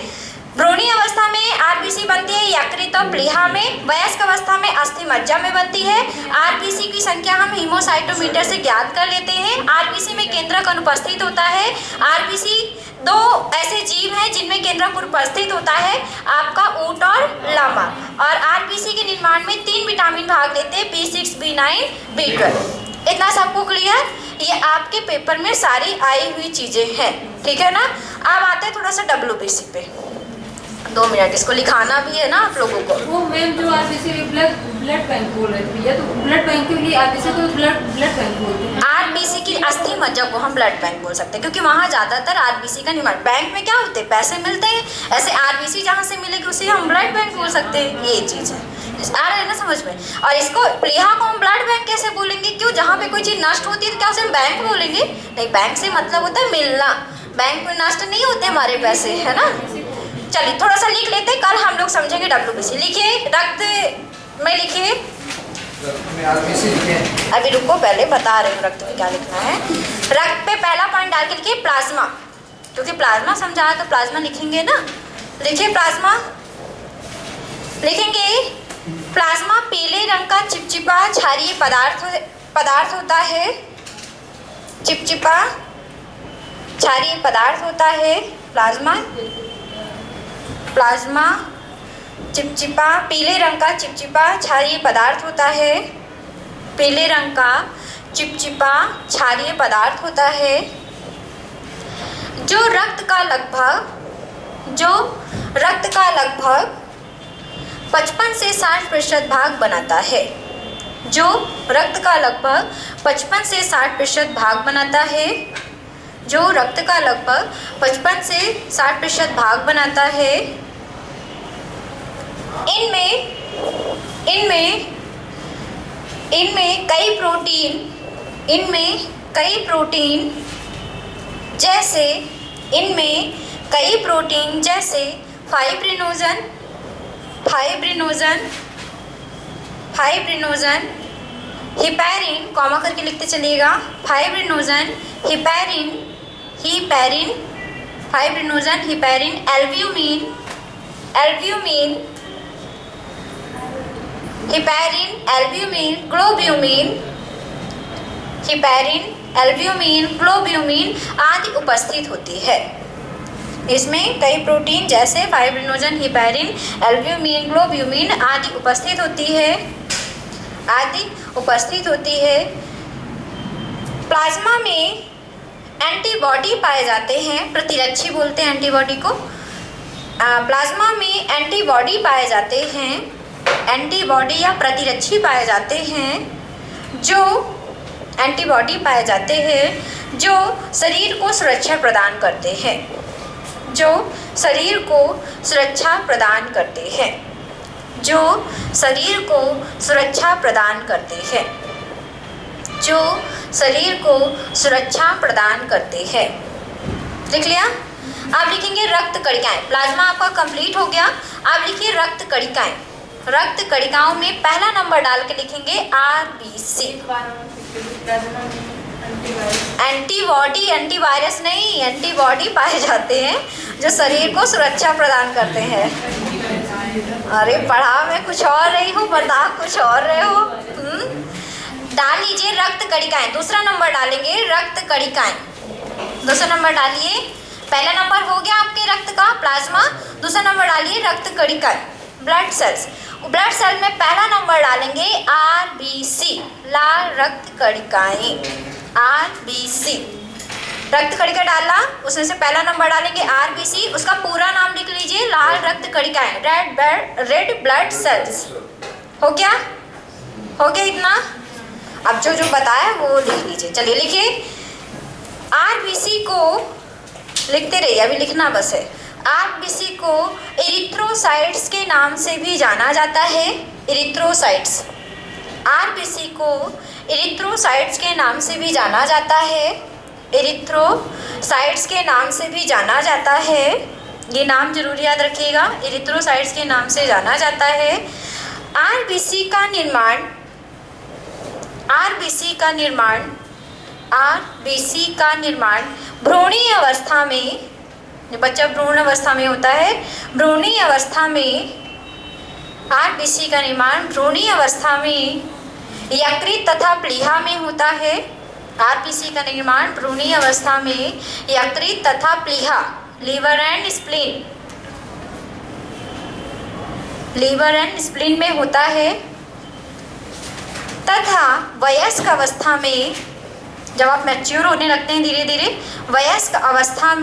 भ्रूणीय अवस्था में आरबीसी बनती है यकृत और प्लीहा में। वयस्क अवस्था में अस्थि मज्जा में बनती है। आरबीसी की संख्या हम हीमोसाइटोमीटर से ज्ञात कर लेते हैं। आरबीसी में केंद्रक अनुपस्थित होता है। आरबीसी दो ऐसे जीव हैं जिनमें केंद्रक अनुपस्थित होता है, आपका ऊंट और लामा। और आरबीसी के निर्माण में 3 विटामिन भाग लेते हैं, B6, B9, B12। इतना सबको क्लियर? ये आपके पेपर में सारी आई हुई चीजें हैं, ठीक है ना। अब आते हैं थोड़ा सा WBC पे। 2 मिनट, इसको लिखाना भी है ना आप लोगों को। वो मैम जो आरबीसी ब्लड बैंक बोल रहे थे भैया, तो ब्लड बैंक के लिए आरबीसी को ब्लड बैंक बोलते हैं। आरबीसी की अस्थि मज्जा को हम ब्लड बैंक बोल सकते हैं, क्योंकि वहाँ ज़्यादातर आरबीसी का निर्माण। बैंक में क्या होते हैं, पैसे मिलते हैं, ऐसे आरबीसी जहाँ से मिलेगी उसे हम ब्लड बैंक बोल सकते हैं। ये चीज़ है, आ रहा है ना समझ में। और इसको प्लीहा को हम ब्लड बैंक कैसे बोलेंगे, क्यों, जहाँ पे कोई चीज़ नष्ट होती है तो क्या उसे हम बैंक बोलेंगे? नहीं, बैंक से मतलब होता है मिलना। बैंक में नष्ट नहीं होते हमारे पैसे, है ना। चलिए थोड़ा सा लिख लेते हैं, कल हम लोग समझेंगे WBC। लिखिए रक्त में, लिखिए अभी रुको, पहले बता रही हूँ रक्त में क्या लिखना है। रक्त पे पहला पॉइंट डाल के लिखिए प्लाज्मा, क्योंकि प्लाज्मा समझा है तो प्लाज्मा लिखेंगे ना। लिखिए प्लाज्मा, लिखेंगे प्लाज्मा पीले रंग का चिपचिपा क्षारीय पदार्थ होता है। चिपचिपा क्षारीय पदार्थ होता है प्लाज्मा चिपचिपा, पीले रंग का चिपचिपा क्षारीय पदार्थ होता है। पीले रंग का चिपचिपा क्षारीय पदार्थ होता है जो रक्त का लगभग 55 से 60% भाग बनाता है। जो रक्त का लगभग 55 से 60% भाग बनाता है। जो रक्त का लगभग 55 से 60% भाग बनाता है। इनमें कई प्रोटीन जैसे फाइब्रिनोजन, हिपैरिन, कॉमा करके लिखते चलिएगा, फाइब्रिनोजन, हिपैरिन, एल्ब्यूमिन, ग्लोब्यूमिन आदि उपस्थित होती है। इसमें कई प्रोटीन जैसे फाइब्रिनोजन, हिपैरिन, एल्ब्यूमिन, ग्लोब्यूमिन आदि उपस्थित होती है। प्लाज्मा में एंटीबॉडी पाए जाते हैं, प्रतिरक्षी बोलते हैं एंटीबॉडी को। प्लाज्मा में एंटीबॉडी पाए जाते हैं, एंटीबॉडी या प्रतिरक्षी पाए जाते हैं, जो शरीर को सुरक्षा प्रदान करते हैं। जो शरीर को सुरक्षा प्रदान करते हैं। लिख लिया? आप लिखेंगे रक्त कणिकाएं। प्लाज्मा आपका कंप्लीट हो गया। आप लिखिए रक्त कणिकाएं। रक्त कणिकाओं में पहला नंबर डाल के लिखेंगे आरबीसी। एंटीवायरस नहीं, एंटीबॉडी पाए जाते हैं जो शरीर को सुरक्षा प्रदान करते हैं। अरे पढ़ा मैं कुछ और रही हूँ, बता कुछ और रहे हो। डाल लीजिए रक्त कणिकाएं। दूसरा नंबर डालेंगे रक्त कणिकाएं। दूसरा नंबर डालिए। पहला नंबर हो गया आपके रक्त का प्लाज्मा। दूसरा नंबर डालिए रक्त कणिकाएं, ब्लड सेल्स। ब्लड सेल में पहला नंबर डालेंगे आरबीसी, लाल रक्त कणिकाएं, आरबीसी। रक्त कणिका डाला, उसमें से पहला नंबर डालेंगे आरबीसी। उसका पूरा नाम लिख लीजिए, लाल रक्त कणिकाएं, रेड ब्लड सेल्स। हो गया इतना? अब जो बताया वो लिख लीजिए। चलिए लिखिए। आरबीसी को लिखते रहिए, अभी लिखना बस है। आरबीसी को इरिथ्रोसाइट्स के नाम से भी जाना जाता है। इरिथ्रोसाइट्स, आरबीसी को इरिथ्रोसाइट्स के नाम से भी जाना जाता है। इरिथ्रोसाइट्स के नाम से भी जाना जाता है। ये नाम जरूर याद रखिएगा, इरिथ्रोसाइट्स के नाम से जाना जाता है। आरबीसी का निर्माण भ्रूणीय अवस्था में, जब बच्चा भ्रूण अवस्था में होता है, भ्रूणीय अवस्था में आरबीसी का निर्माण भ्रूणीय अवस्था में यकृत तथा प्लीहा में होता है। आरबीसी का निर्माण भ्रूणीय अवस्था में यकृत तथा प्लीहा, लीवर एंड स्प्लीन में होता है, तथा वयस्क अवस्था में, जब आप मैच्योर होने लगते हैं धीरे धीरे, वयस्क अवस्था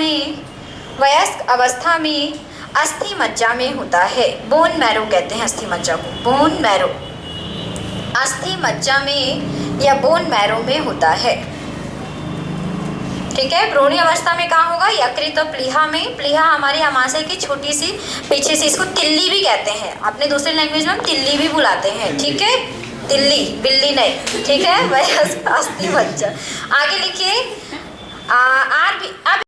में अस्थि मज्जा में होता है। बोन मैरो कहते हैं अस्थि मज्जा को, बोन मैरो, अस्थि मज्जा में या बोन मैरो में होता है। ठीक है, भ्रूणीय अवस्था में कहाँ होगा? यकृत और प्लीहा में। प्लीहा हमारे आमाशय की छोटी सी पीछे से, इसको तिल्ली भी कहते हैं, अपने दूसरे लैंग्वेज में हम तिल्ली भी बुलाते हैं। ठीक है, तिल्ली, बिल्ली नहीं। ठीक है, वयस्क अस्थि मज्जा। आगे लिखिए, अब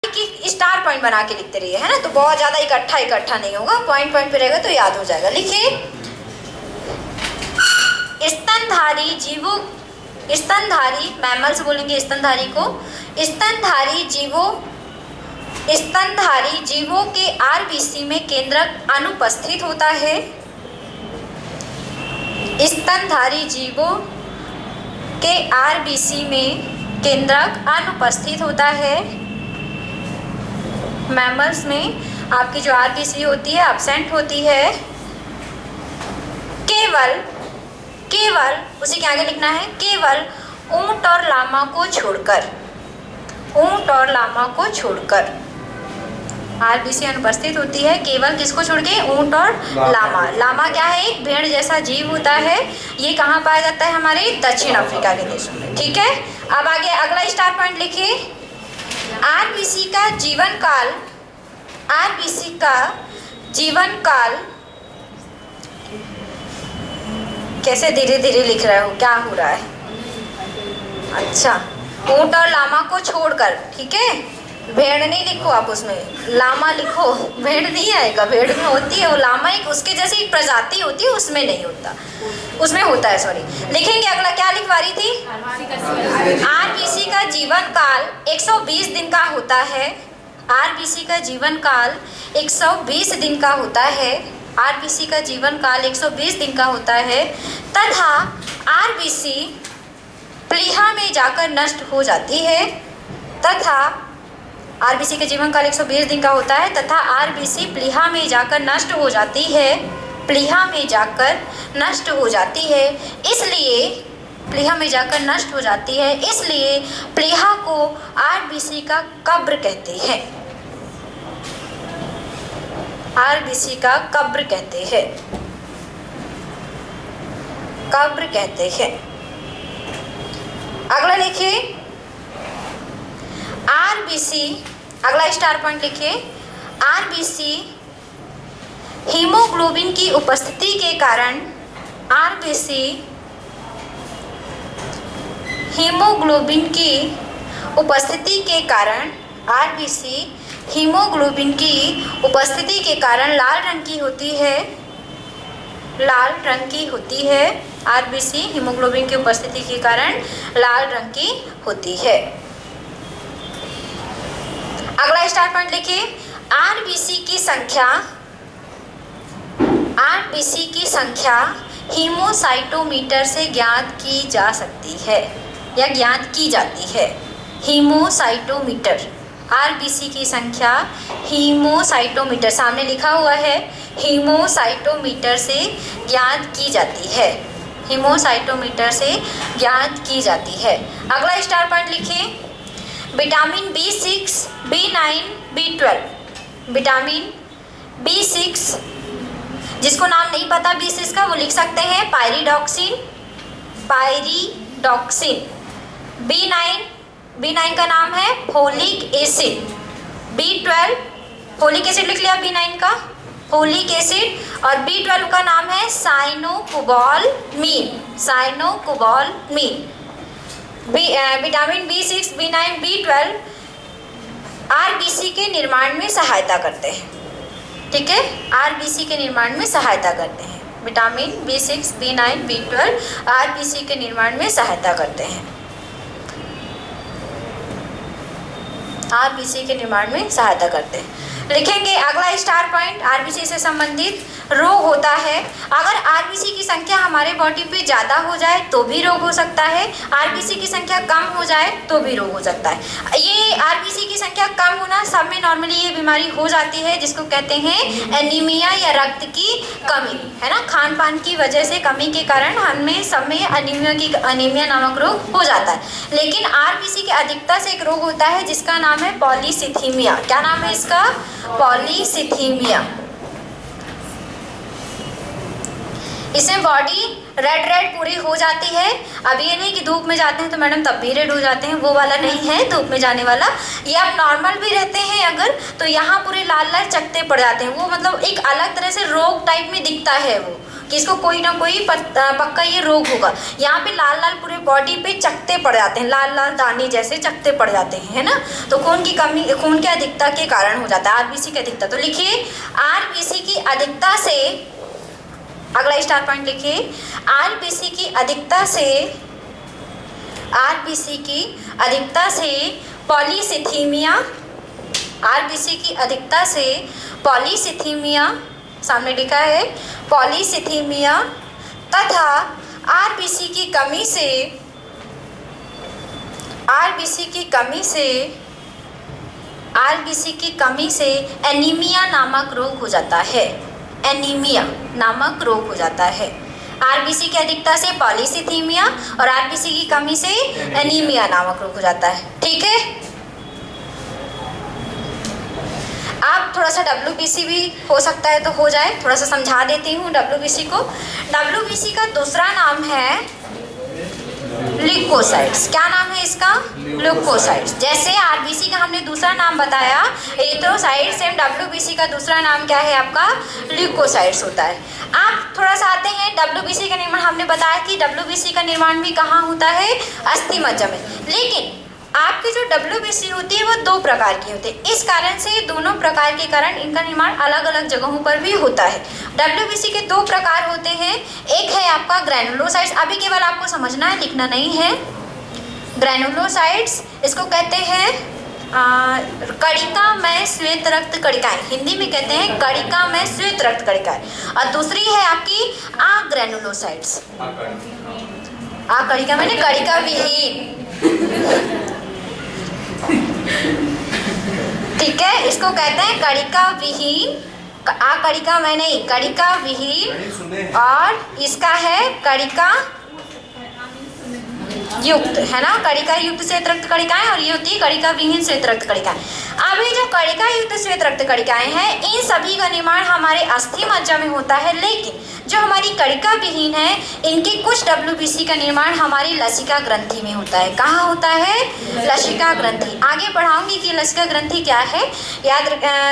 की स्टार पॉइंट बना के लिखते रहिए, है ना, तो बहुत ज़्यादा इकट्ठा नहीं होगा, पॉइंट पे रहेगा तो याद हो जाएगा। लिखिए, स्तनधारी मैमल्स बोलेंगे, स्तनधारी को, स्तनधारी जीवों के आरबीसी में केंद्रक अनुपस्थित होता है। स्तनधारी जीवों के आरबीसी में केंद्रक अनुपस्थित होता है। मैमल्स में आपकी जो आरबीसी होती है एब्सेंट होती है। केवल उसी के आगे लिखना है, केवल ऊंट और लामा को छोड़कर आरबीसी अनुपस्थित होती है। केवल किसको छोड़ के? ऊंट और लामा। लामा क्या है? एक भेड़ जैसा जीव होता है। ये कहाँ पाया जाता है? हमारे दक्षिण अफ्रीका के देशों में। ठीक है, अब आगे अगला स्टार पॉइंट लिखिए, आरबीसी का जीवन काल कैसे धीरे धीरे लिख रहे हो, क्या हो रहा है? अच्छा, ऊंट और लामा को छोड़कर, ठीक है, भेड़ नहीं लिखो आप, उसमें लामा लिखो, भेड़ नहीं आएगा, भेड़ में होती है वो, लामा एक उसके जैसी एक प्रजाति होती है, उसमें नहीं होता, उसमें होता है, सॉरी। लिखेंगे अगला, क्या लिखवा रही थी? आरबीसी का जीवन काल 120 दिन का होता है। आरबीसी का जीवन काल 120 दिन का होता है। आरबीसी का जीवन काल 120 दिन का होता है, तथा आरबीसी प्लीहा में जाकर नष्ट हो जाती है। तथा आरबीसी का जीवन काल 120 दिन का होता है, तथा आरबीसी प्लीहा में जाकर नष्ट हो जाती है। प्लीहा में जाकर नष्ट हो जाती है, इसलिए प्लीहा में जाकर नष्ट हो जाती है, इसलिए प्लीहा को आरबीसी का कब्र कहते हैं। आरबीसी का कब्र कहते हैं, कब्र कहते हैं। अगला लिखिए, आरबीसी, अगला स्टार पॉइंट लिखिए, आरबीसी हीमोग्लोबिन की उपस्थिति के कारण, आरबीसी हीमोग्लोबिन की उपस्थिति के कारण, आरबीसी हीमोग्लोबिन की उपस्थिति के कारण लाल रंग की होती है। लाल रंग की होती है। आरबीसी हीमोग्लोबिन की उपस्थिति के कारण लाल रंग की होती है। अगला स्टार पॉइंट लिखिए, आरबीसी की संख्या हीमोसाइटोमीटर से ज्ञात की जा सकती है या ज्ञात की जाती है। हीमोसाइटोमीटर, आरबीसी की संख्या हीमोसाइटोमीटर, सामने लिखा हुआ है, हीमोसाइटोमीटर से ज्ञात की जाती है। हीमोसाइटोमीटर से ज्ञात की जाती है। अगला स्टार पॉइंट लिखिए, vitamin B6, B9, B12। Vitamin B6, जिसको नाम नहीं पता B6 का, वो लिख सकते हैं पायरिडॉक्सिन। B9 का नाम है folic acid. B12 folic acid लिख लिया, B9 का फोलिक एसिड, और B12 का नाम है साइनोकोबालमीन। Vitamin B6, B9, B12 RBC के निर्माण में सहायता करते हैं। ठीक है, आरबीसी के निर्माण में सहायता करते हैं। Vitamin B6, B9, B12 RBC के निर्माण में सहायता करते हैं। आरबीसी के निर्माण में सहायता करते हैं। लिखेंगे अगला स्टार पॉइंट, आरबीसी से संबंधित रोग होता है। अगर आरबीसी की संख्या हमारे बॉडी पे ज़्यादा हो जाए तो भी रोग हो सकता है, आरबीसी की संख्या कम हो जाए तो भी रोग हो सकता है। ये आरबीसी की संख्या कम होना, सब में नॉर्मली ये बीमारी हो जाती है, जिसको कहते हैं एनीमिया या रक्त की कमी, है ना। खान पान की वजह से कमी के कारण हमें सब में अनीमिया नामक रोग हो जाता है। लेकिन आरबीसी की अधिकता से एक रोग होता है जिसका नाम है पॉलीसिथीमिया। क्या नाम है इसका? पॉलीसिथीमिया। इसमें बॉडी रेड पूरी हो जाती है। अब ये नहीं कि धूप में जाते हैं तो मैडम तब भी रेड हो जाते हैं, वो वाला नहीं है धूप में जाने वाला। ये आप नॉर्मल भी रहते हैं अगर, तो यहाँ पूरे लाल लाल चकते पड़ जाते हैं। वो मतलब एक अलग तरह से रोग टाइप में दिखता है वो, कि इसको कोई ना कोई पक्का ये रोग होगा। यहाँ पे लाल लाल पूरे बॉडी पे चकते पड़ जाते हैं, लाल लाल दाने जैसे चकते पड़ जाते हैं, है ना। तो खून की कमी, खून की अधिकता के कारण हो जाता है आरबीसी की अधिकता। तो लिखिए आरबीसी की अधिकता से, अगला स्टार पॉइंट लिखिए, आरबीसी की अधिकता से, आरबीसी की अधिकता से पॉलीसिथीमिया, आरबीसी की अधिकता से पॉलीसिथीमिया, सामने लिखा है पॉलीसिथीमिया, तथा आरबीसी की कमी से, आरबीसी की कमी से, आरबीसी की कमी से एनीमिया नामक रोग हो जाता है। एनीमिया नामक रोग हो जाता है। आरबीसी की अधिकता से पॉलीसिथीमिया और आरबीसी की कमी से एनीमिया नामक रोग हो जाता है। ठीक है, आप थोड़ा सा डब्ल्यूबीसी भी हो सकता है तो हो जाए, थोड़ा सा समझा देती हूँ डब्ल्यूबीसी को। डब्ल्यूबीसी का दूसरा नाम है ल्यूकोसाइट्स। क्या नाम है इसका? ल्यूकोसाइट्स। जैसे आरबीसी का हमने दूसरा नाम बताया एरिथ्रोसाइट्स, सेम डब्ल्यूबीसी का दूसरा नाम क्या है आपका? ल्यूकोसाइट्स होता है। आप थोड़ा सा आते हैं डब्ल्यूबीसी का निर्माण, हमने बताया कि डब्ल्यूबीसी का निर्माण भी कहाँ होता है? अस्थि मज्जा में। लेकिन आपकी जो डब्ल्यूबीसी होती है वो दो प्रकार की होती है। इस कारण से दोनों प्रकार के कारण इनका निर्माण अलग अलग जगहों पर भी होता है। डब्ल्यूबीसी के दो प्रकार होते हैं। एक है आपका ग्रैनुलोसाइट्स, अभी केवल आपको समझना है, लिखना नहीं है। ग्रैनुलोसाइट्स इसको कहते हैं कणिका में श्वेत रक्त कणिकाएं, हिंदी में कहते हैं कणिका में श्वेत रक्त कणिकाएं। और दूसरी है आपकी ग्रैनुलोसाइट्स। कणिका मैंने कणिका विहीन, ठीक है, इसको कहते हैं कणिका विहीन। कणिका में नहीं, कणिका विहीन, और इसका है कणिका युक्त, है ना। कणिका युक्त श्वेत रक्त कणिकाएं और ये होती है कणिका विहीन श्वेत रक्त कणिकाएं। अभी जो कणिका युक्त श्वेत रक्त कणिकाएं हैं, इन सभी का निर्माण हमारे अस्थि मज्जा में होता है। लेकिन जो हमारी कणिका विहीन है, इनके कुछ डब्ल्यूबीसी का निर्माण हमारी लसिका ग्रंथि में होता है। कहाँ होता है? लसिका ग्रंथि। आगे बढ़ाऊंगी कि लसिका ग्रंथि क्या है,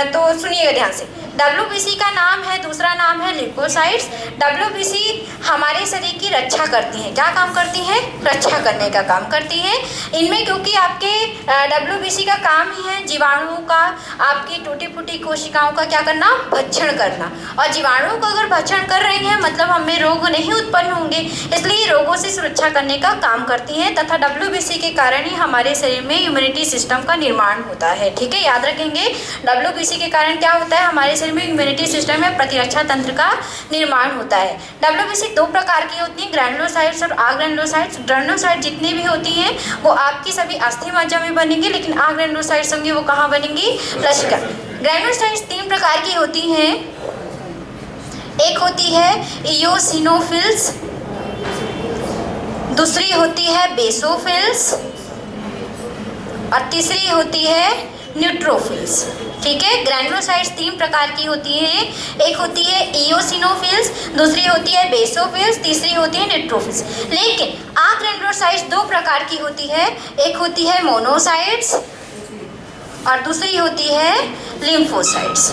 तो सुनिएगा ध्यान से। डब्ल्यूबीसी का नाम है, दूसरा नाम है ल्यूकोसाइट्स। डब्ल्यूबीसी हमारे शरीर की रक्षा करती हैं। क्या काम करती हैं? रक्षा करने का काम करती हैं। इनमें क्योंकि आपके डब्ल्यूबीसी का काम ही है जीवाणुओं का, आपकी टूटी फूटी कोशिकाओं का क्या करना? भक्षण करना। और जीवाणुओं को अगर भक्षण कर रही हैं मतलब हमें रोग नहीं उत्पन्न होंगे, इसलिए रोगों से सुरक्षा करने का काम करती हैं। तथा डब्ल्यूबीसी के कारण ही हमारे शरीर में इम्यूनिटी सिस्टम का निर्माण होता है। ठीक है, याद रखेंगे डब्ल्यूबीसी के कारण क्या होता है? हमारे में इम्यूनिटी सिस्टम में प्रतिरक्षा तंत्र का निर्माण होता है। डब्ल्यूबीसी दो प्रकार की होती है, ग्रैनुलोसाइट्स और अग्रैनुलोसाइट्स। ग्रैनुलोसाइट जितनी भी होती हैं वो आपकी सभी अस्थि मज्जा में बनेंगी, लेकिन अग्रैनुलोसाइट्स होंगी वो कहाँ बनेंगी? लसिका। ग्रैनुलोसाइट्स तीन प्रकार की होती हैं। एक होती है इयोसिनोफिल्स, दूसरी होती है बेसोफिल्स और तीसरी होती है न्यूट्रोफिल्स। ठीक है, ग्रैनुलोसाइट्स तीन प्रकार की होती हैं। एक होती है इयोसिनोफिल्स, दूसरी होती है बेसोफिल्स, तीसरी होती है न्यूट्रोफिल्स। लेकिन ग्रैनुलोसाइट्स दो प्रकार की होती है। एक होती है मोनोसाइट्स और दूसरी होती है लिम्फोसाइट्स।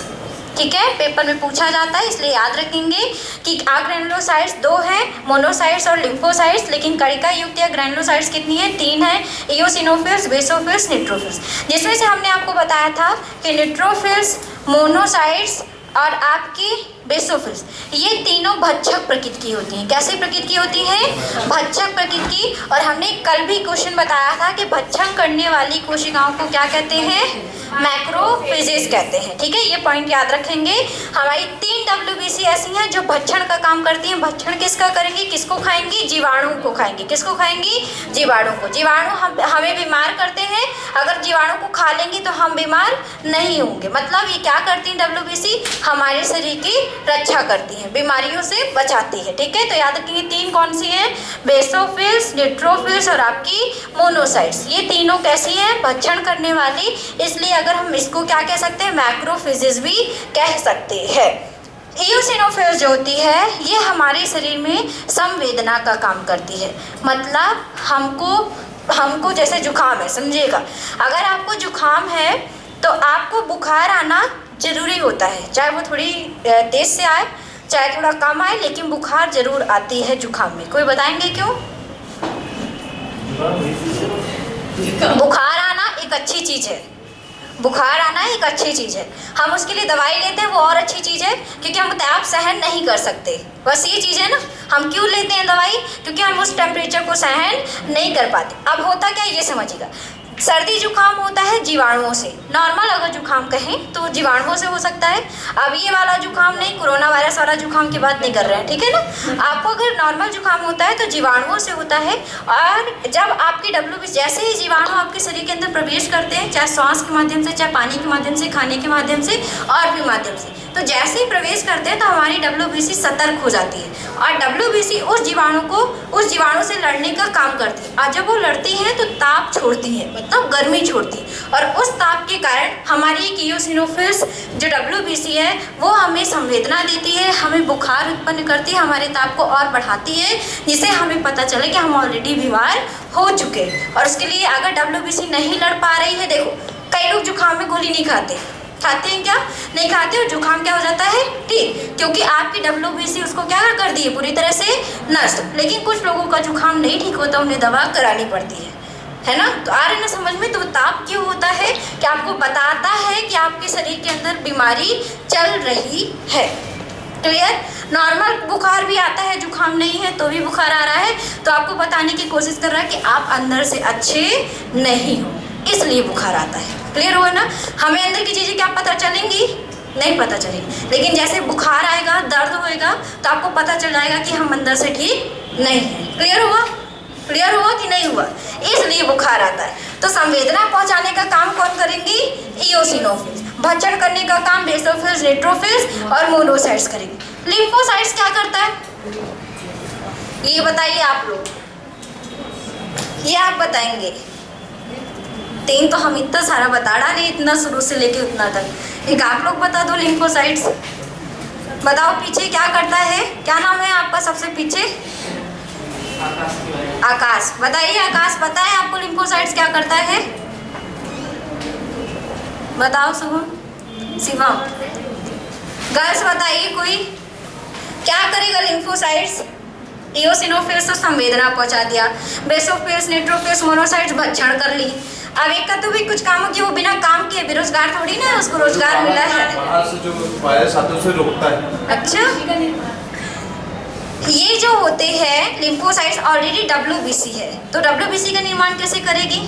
ठीक है, पेपर में पूछा जाता है इसलिए याद रखेंगे कि ग्रैनुलोसाइट्स दो हैं, मोनोसाइट्स और लिम्फोसाइट्स। लेकिन कणिका युक्त या ग्रैनुलोसाइट्स कितनी है? तीन है, इयोसिनोफिल्स, बेसोफिल्स, न्यूट्रोफिल्स। जिसमें से हमने आपको बताया था कि न्यूट्रोफिल्स, मोनोसाइट्स और आपकी बेसोफिल्स, ये तीनों भक्षक प्रकृति की होती हैं। कैसी प्रकृति की होती हैं? भक्षक प्रकृति की। और हमने कल भी क्वेश्चन बताया था कि भक्षण करने वाली कोशिकाओं को क्या कहते हैं? मैक्रोफेजेस कहते हैं। ठीक है, ये पॉइंट याद रखेंगे। हमारी 3 WBC ऐसी हैं जो भक्षण का काम करती हैं। भक्षण किसका करेंगी? किसको खाएंगी? जीवाणु को खाएंगी। किसको खाएंगी? जीवाणु को। जीवाणु हमें बीमार करते हैं। अगर जीवाणु को खा लेंगे तो हम बीमार नहीं होंगे। मतलब ये क्या करती हैं? WBC हमारे शरीर की रक्षा करती हैं, बीमारियों से बचाती है। ठीक है, तो याद रखेंगे 3 कौन सी हैं? बेसोफिल्स, न्यूट्रोफिल्स और आपकी मोनोसाइट्स। ये तीनों कैसी हैं? भक्षण करने वाली। इसलिए अगर हम इसको क्या कह सकते हैं? मैक्रोफेजेस भी कह सकते हैं। इओसिनोफिल्स जो होती है ये हमारे शरीर में संवेदना का काम करती है। मतलब हमको जैसे जुकाम है, समझिएगा, अगर आपको जुकाम है तो आपको बुखार आना जरूरी होता है, चाहे वो थोड़ी तेज से आए चाहे थोड़ा कम आए, लेकिन बुखार जरूर आती है जुकाम में। कोई बताएंगे क्यों? बुखार आना एक अच्छी चीज़ है। बुखार आना एक अच्छी चीज़ है। हम उसके लिए दवाई लेते हैं, वो और अच्छी चीज़ है, क्योंकि हम ताप सहन नहीं कर सकते। बस ये चीज़ है ना, हम क्यों लेते हैं दवाई? क्योंकि हम उस टेम्परेचर को सहन नहीं कर पाते। अब होता क्या है ये समझिएगा। सर्दी जुकाम होता है जीवाणुओं से। नॉर्मल अगर जुकाम कहें तो जीवाणुओं से हो सकता है। अब ये वाला जुकाम नहीं, कोरोना वायरस वाला जुकाम की बात नहीं कर रहे हैं, ठीक है ना। आपको अगर नॉर्मल जुकाम होता है तो जीवाणुओं से होता है। और जब आपकी WBC, जैसे ही जीवाणु आपके शरीर के अंदर प्रवेश करते हैं, चाहे श्वास के माध्यम से, चाहे पानी के माध्यम से, खाने के माध्यम से और भी माध्यम से, तो जैसे ही प्रवेश करते हैं तो हमारी WBC सतर्क हो जाती है और WBC उस जीवाणु से लड़ने का काम करती है। और जब वो लड़ती है तो ताप छोड़ती है, मतलब गर्मी छोड़ती है, और उस ताप के कारण हमारी इओसिनोफिल्स जो WBC है वो हमें संवेदना देती है, हमें बुखार उत्पन्न करती है, हमारे ताप को और बढ़ाती है, जिससे हमें पता चले कि हम ऑलरेडी बीमार हो चुके हैं। और उसके लिए अगर WBC नहीं लड़ पा रही है, देखो कई लोग जुकाम में गोली नहीं खाते हैं क्या? नहीं खाते, और जुकाम क्या हो जाता है? ठीक, क्योंकि आपकी WBC उसको क्या कर दी है? पूरी तरह से नष्ट। लेकिन कुछ लोगों का जुकाम नहीं ठीक होता, उन्हें दवा करानी पड़ती है ना। तो आ रहे ना समझ में? तो ताप क्यों होता है कि आपको बताता है कि आपके शरीर के अंदर बीमारी चल रही है। क्लियर? नॉर्मल बुखार भी आता है, जुकाम नहीं है तो भी बुखार आ रहा है, तो आपको बताने की कोशिश कर रहा है कि आप अंदर से अच्छे नहीं हो, इसलिए बुखार आता है। क्लियर हुआ ना? हमें अंदर की चीज़ें क्या पता चलेंगी? नहीं पता चलेगी। लेकिन जैसे बुखार आएगा, दर्द होएगा, तो आपको पता चल जाएगा कि हम अंदर से ठीक नहीं हैं। क्लियर हुआ? क्लियर हुआ कि नहीं हुआ? इसलिए बुखार आता है। तो संवेदना पहुंचाने का काम कौन करेंगी? इओसिनोफिल्स। भक्षण करने का काम बेसोफिल्स, न्यूट्रोफिल्स और मोनोसाइट्स करेंगे। लिम्फोसाइट्स क्या करता है ये बताइए आप लोग, ये आप बताएंगे। 3 तो हम इतना सारा बता डाले, इतना शुरू से लेके उतना तक। एक आप लोग बता दो लिम्फोसाइट्स। बताओ पीछे क्या करता है? क्या नाम है आपका सबसे पीछे? आकाश। बताइए आकाश, पता है आपको लिम्फोसाइट्स क्या करता है? बताओ शुभम, शिवम, गर्ल्स बताइए कोई, क्या करेगा लिम्फोसाइट्स? इओसिनोफिल्स तो संवेदना पहुंचा दिया, बेसोफिल्स, न्यूट्रोफिल्स, मोनोसाइट्स भक्षण कर ली। अब एक का तो भी कुछ काम हो कि वो बिना काम किए बेरोजगार थोड़ी ना, उसको रोजगार मिला है। जो वायरस आते हैं उसे रोकता है। अच्छा, ये जो होते हैं लिम्फोसाइट्स ऑलरेडी WBC है, तो WBC का निर्माण कैसे करेगी?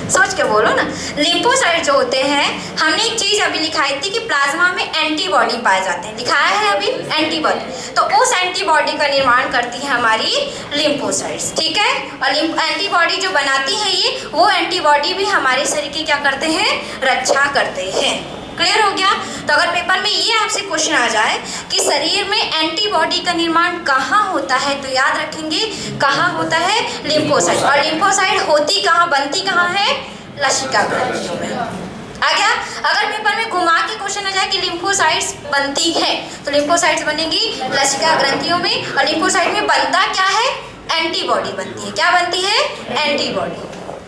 सोच के बोलो ना। लिम्फोसाइट जो होते हैं, हमने एक चीज़ अभी लिखाई थी कि प्लाज्मा में एंटीबॉडी पाए जाते हैं, लिखाया है अभी एंटीबॉडी। तो उस एंटीबॉडी का निर्माण करती है हमारी लिम्फोसाइट्स, ठीक है। और एंटीबॉडी जो बनाती है ये, वो एंटीबॉडी भी हमारे शरीर की क्या करते हैं? रक्षा करते हैं। क्लियर हो गया? तो अगर पेपर में ये आपसे क्वेश्चन आ जाए कि शरीर में एंटीबॉडी का निर्माण कहाँ होता है, तो याद रखेंगे कहाँ होता है? लिम्फोसाइट। और लिम्फोसाइट होती कहाँ, बनती कहाँ है? लसिका ग्रंथियों में। आ गया? अगर पेपर में घुमा के क्वेश्चन आ जाए कि लिम्फोसाइट्स बनती है, तो लिम्फोसाइट्स बनेगी लसिका ग्रंथियों में। और लिम्फोसाइट में बनता क्या है? एंटीबॉडी बनती है। क्या बनती है? एंटीबॉडी।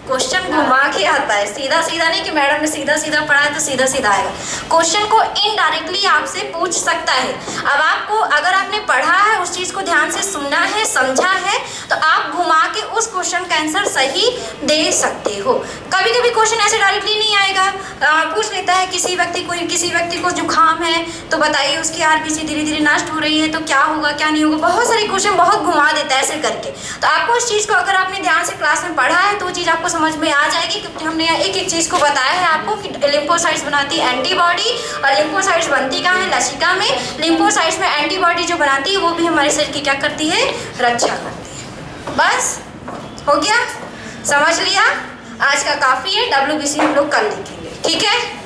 क्वेश्चन घुमा के आता है, सीधा सीधा नहीं कि मैडम ने सीधा सीधा पढ़ा है तो सीधा सीधा आएगा। क्वेश्चन को इनडायरेक्टली आपसे पूछ सकता है। अब आपको, अगर आपने पढ़ा है, उस चीज़ को ध्यान से सुना है, समझा है, तो आप घुमा के उस क्वेश्चन का आंसर सही दे सकते हो। कभी कभी क्वेश्चन ऐसे डायरेक्टली नहीं आएगा, पूछ लेता है किसी व्यक्ति को जुकाम है तो बताइए उसकी आरबीसी धीरे धीरे नष्ट हो रही है तो क्या होगा क्या नहीं होगा, बहुत सारे क्वेश्चन बहुत घुमा देता है ऐसे करके। तो आपको इस चीज़ को अगर आपने ध्यान से क्लास में पढ़ा है तो वो चीज़ आपको समझ में आ जाएगी, क्योंकि हमने एक एक चीज़ को बताया है आपको कि लिम्फोसाइट्स बनाती है एंटीबॉडी, और लिम्फोसाइट्स बनती कहाँ है, लसिका में। लिम्फोसाइट्स में एंटीबॉडी जो बनाती है वो भी हमारे शरीर की क्या करती है, रक्षा करती है। बस हो गया, समझ लिया। आज का काफ़ी है, WBC हम लोग कल लिखेंगे, ठीक है।